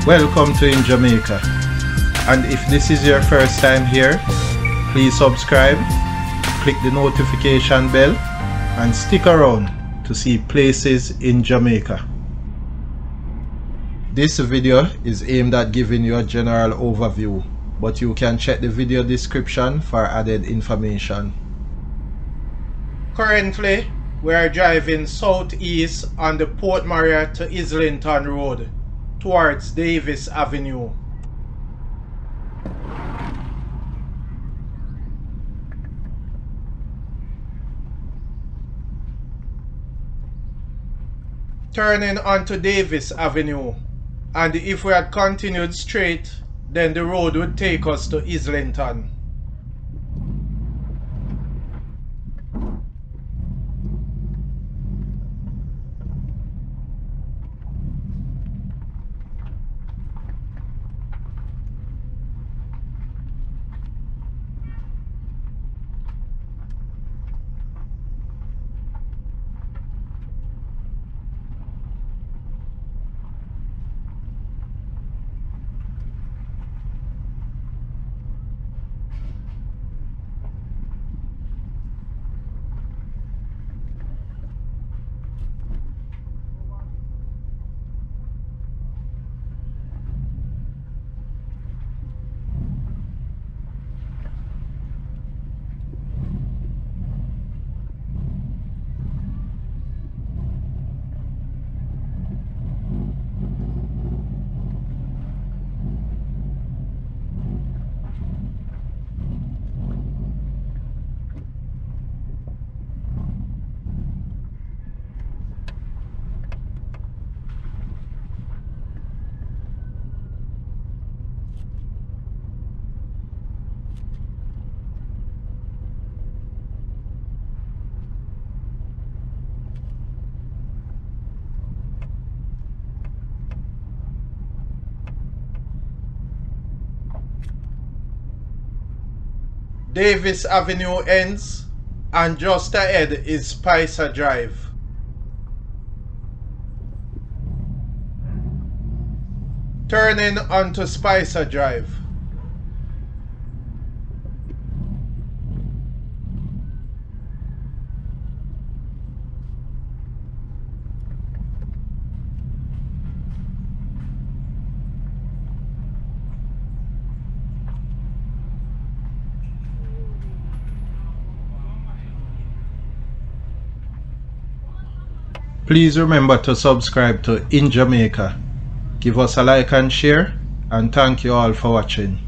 Welcome to InJamaica, and if this is your first time here, please subscribe, click the notification bell and stick around to see places in Jamaica. This video is aimed at giving you a general overview, but you can check the video description for added information. Currently, we are driving southeast on the Port Maria to Islington Road towards Davis Avenue. Turning onto Davis Avenue, and if we had continued straight, then the road would take us to Islington. Davis Avenue ends, and just ahead is Spicer Drive. Turning onto Spicer Drive. Please remember to subscribe to InJamaica. Give us a like and share, and thank you all for watching.